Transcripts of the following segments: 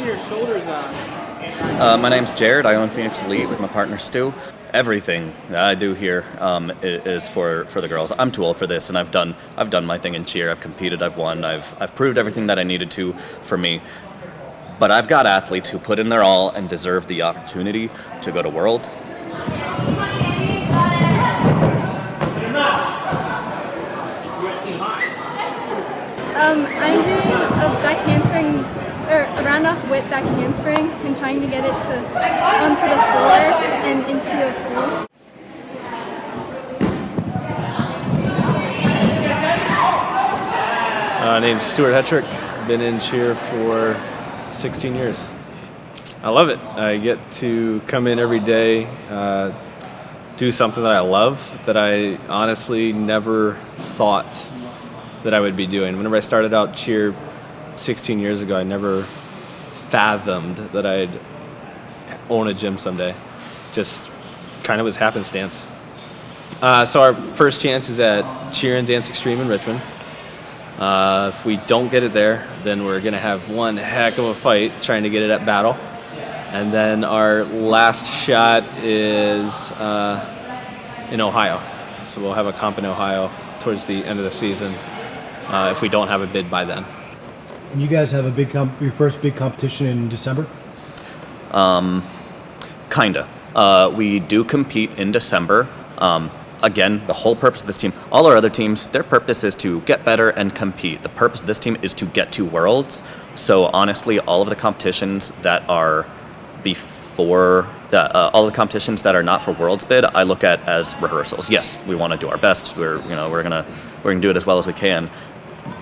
are your shoulders My name's Jared. I own Phoenix Elite with my partner Stu. Everything that I do here is for the girls. I'm too old for this, and I've done my thing in cheer. I've competed. I've won. I've proved everything that I needed to for me. But I've got athletes who put in their all and deserve the opportunity to go to Worlds. I'm doing a back handspring, or a round off whip back handspring, and trying to get it onto the floor and into a full. My name's Stuart Hetrick. Been in cheer for 16 years. I love it. I get to come in every day, do something that I love, that I honestly never thought that I would be doing. Whenever I started out cheer 16 years ago, I never fathomed that I'd own a gym someday. Just kind of was happenstance. So our first chance is at Cheer and Dance Extreme in Richmond. If we don't get it there, then we're going to have one heck of a fight trying to get it at Battle. And then our last shot is in Ohio. So we'll have a comp in Ohio towards the end of the season if we don't have a bid by then. And you guys have your first big competition in December? Kinda. We do compete in December. Again, the whole purpose of this team, all our other teams, their purpose is to get better and compete. The purpose of this team is to get to Worlds. So honestly, all of the competitions that are before that, all the competitions that are not for Worlds bid, I look at as rehearsals. Yes, we want to do our best. We're gonna do it as well as we can.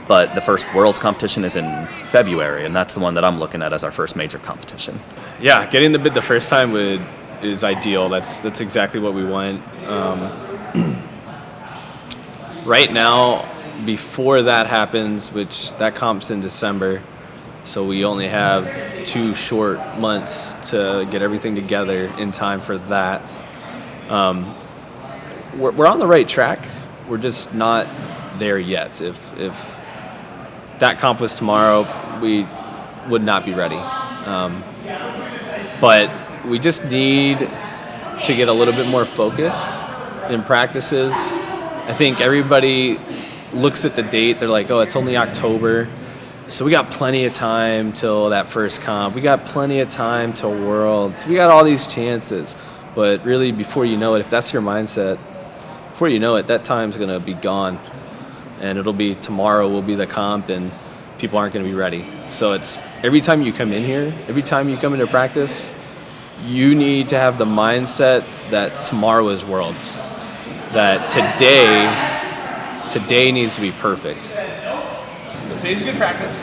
But the first Worlds competition is in February, and that's the one that I'm looking at as our first major competition. Yeah, getting the bid the first time is ideal. That's exactly what we want. Right now, before that happens, which that comp's in December, so we only have 2 short months to get everything together in time for that. We're on the right track. We're just not there yet. If that comp was tomorrow, we would not be ready. But we just need to get a little bit more focused in practices. I think everybody looks at the date, they're like, oh, it's only October, so we got plenty of time till that first comp. We got plenty of time till Worlds. We got all these chances. But really, before you know it, if that's your mindset, before you know it, that time's going to be gone. And it'll be tomorrow will be the comp, and people aren't going to be ready. So it's every time you come in here, every time you come into practice, you need to have the mindset that tomorrow is Worlds. That today needs to be perfect. Today's a good practice.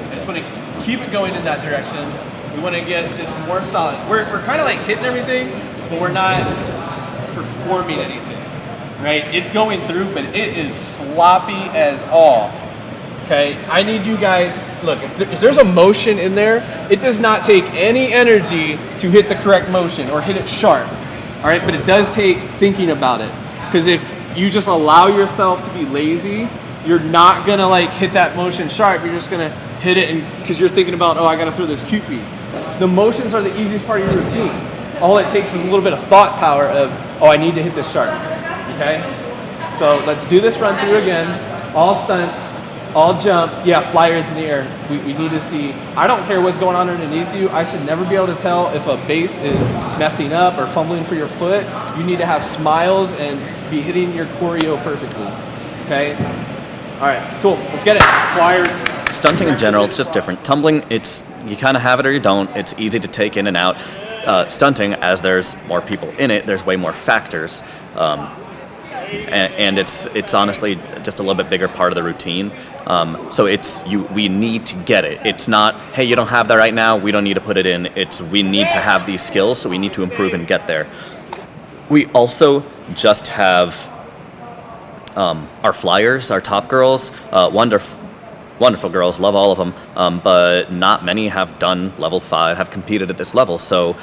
I just want to keep it going in that direction. We want to get this more solid. We're kind of like hitting everything, but we're not performing anything, right? It's going through, but it is sloppy as all. Okay, I need you guys, look, if there's a motion in there, it does not take any energy to hit the correct motion or hit it sharp, all right? But it does take thinking about it, because if you just allow yourself to be lazy, you're not gonna like hit that motion sharp, you're just gonna hit it because you're thinking about, oh, I gotta throw this QP. The motions are the easiest part of your routine. All it takes is a little bit of thought power of, oh, I need to hit this sharp, okay? So let's do this run through again, all stunts, all jumps, yeah, flyers in the air. We need to see, I don't care what's going on underneath you, I should never be able to tell if a base is messing up or fumbling for your foot. You need to have smiles and be hitting your choreo perfectly, okay? All right, cool, let's get it. Flyers. Stunting in general, it's just different. Tumbling, you kind of have it or you don't. It's easy to take in and out. Stunting, as there's more people in it, there's way more factors. And it's honestly just a little bit bigger part of the routine. So we need to get it. It's not, hey, you don't have that right now, we don't need to put it in. It's we need to have these skills, so we need to improve and get there. We also just have our flyers, our top girls, wonderful girls, love all of them, but not many have done level 5, have competed at this level. So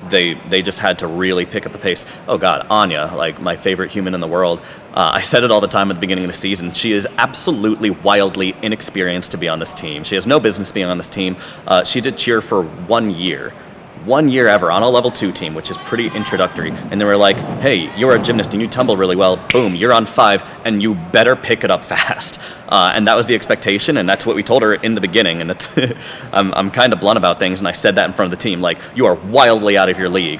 they just had to really pick up the pace. Oh God, Anya, like my favorite human in the world. I said it all the time at the beginning of the season. She is absolutely wildly inexperienced to be on this team. She has no business being on this team. She did cheer for 1 year. 1 year ever on a level 2 team, which is pretty introductory. And they were like, hey, you're a gymnast and you tumble really well. Boom, you're on 5 and you better pick it up fast. And that was the expectation, and that's what we told her in the beginning. And it's I'm kind of blunt about things, and I said that in front of the team. Like, you are wildly out of your league,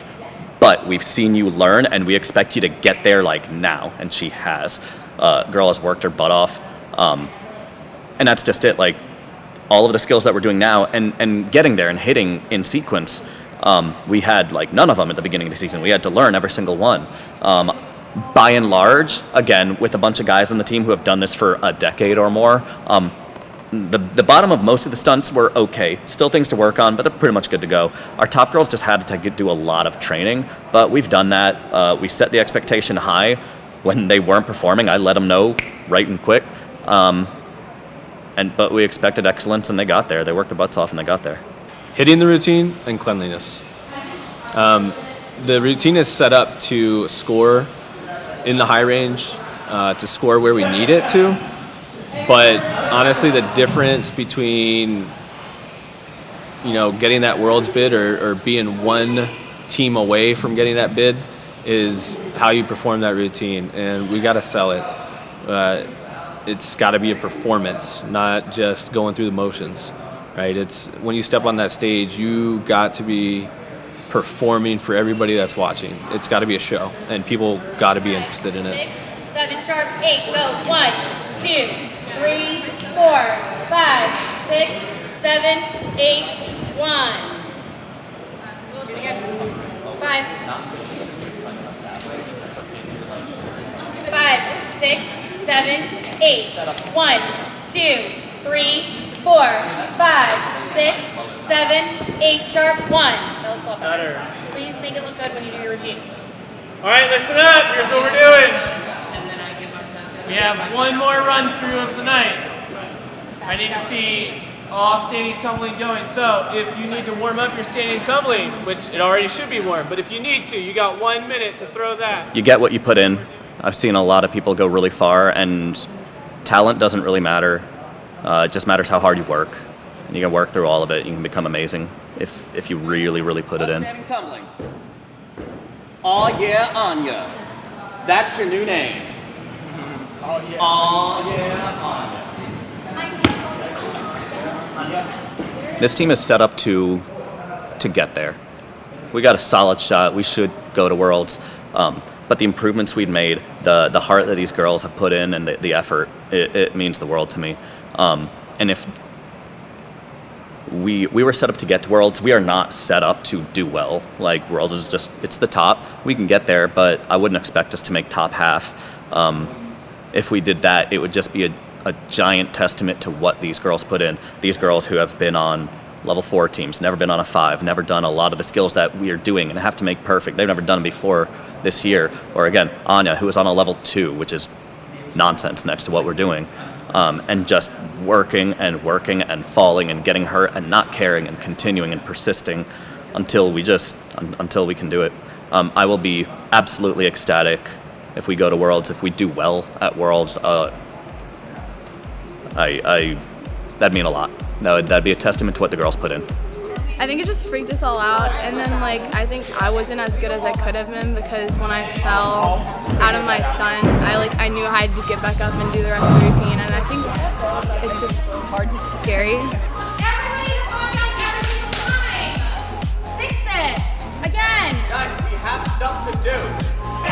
but we've seen you learn and we expect you to get there like now. And she has. Girl has worked her butt off. And that's just it. Like, all of the skills that we're doing now and getting there and hitting in sequence, we had like none of them at the beginning of the season. We had to learn every single one. By and large, again, with a bunch of guys on the team who have done this for a decade or more, the bottom of most of the stunts were okay. Still things to work on, but they're pretty much good to go. Our top girls just had to do a lot of training, but we've done that. We set the expectation high. When they weren't performing, I let them know right and quick. But we expected excellence, and they got there. They worked their butts off, and they got there. Hitting the routine and cleanliness. The routine is set up to score in the high range, to score where we need it to. But honestly, the difference between, getting that Worlds bid or being one team away from getting that bid is how you perform that routine. And we got to sell it. It's got to be a performance, not just going through the motions, right? It's when you step on that stage, you got to be performing for everybody that's watching. It's got to be a show, and people got to be interested in it. 6, 7, sharp, 8, go. 1, 2, 3, 4, 5, 6, 7, 8, 1. Again. 5, 5, 6, 7, 8. 1, 2, 3, 4, 5, 6, 7, 8, sharp, 1. That looks a lot better. Please make it look good when you do your routine. All right, listen up. Here's what we're doing. We have one more run through of the night. I need to see all standing tumbling going. So if you need to warm up your standing tumbling, which it already should be warm, but if you need to, you got 1 minute to throw that. You get what you put in. I've seen a lot of people go really far, and talent doesn't really matter. It just matters how hard you work. And you can work through all of it. You can become amazing if you really, really put it in. Standing tumbling. Oh yeah, Anya. That's your new name. Oh yeah, Anya. This team is set up to get there. We got a solid shot. We should go to Worlds. But the improvements we'd made, the heart that these girls have put in, and the effort, it means the world to me. And if we were set up to get to Worlds, we are not set up to do well. Like, Worlds is just, it's the top. We can get there, but I wouldn't expect us to make top half. If we did that, it would just be a giant testament to what these girls put in. These girls who have been on level 4 teams, never been on a 5, never done a lot of the skills that we are doing and have to make perfect. They've never done them before this year. Or again, Anya, who is on a level 2, which is nonsense next to what we're doing. And just working and falling and getting hurt and not caring and continuing and persisting until we can do it. I will be absolutely ecstatic if we go to Worlds, if we do well at Worlds. That'd mean a lot. That'd be a testament to what the girls put in. I think it just freaked us all out, and then I think I wasn't as good as I could have been, because when I fell out of my stunt, I knew I had to get back up and do the rest of the routine, and I think it's just scary. Everybody's fine. Fix this. Again. Guys, we have stuff to do.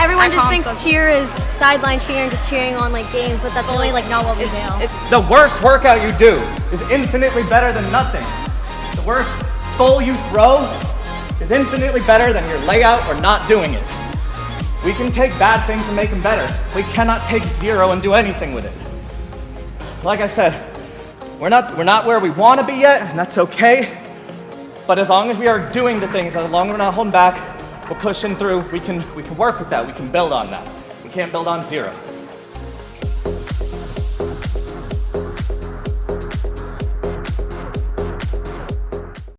Everyone just thinks cheer is sideline cheer and just cheering on games, but that's really not what we do. The worst workout you do is infinitely better than nothing. The worst goal you throw is infinitely better than your layout or not doing it. We can take bad things and make them better. We cannot take 0 and do anything with it. Like I said, we're not where we want to be yet, and that's okay. But as long as we are doing the things, as long as we're not holding back, we're pushing through, we can work with that, we can build on that. We can't build on 0.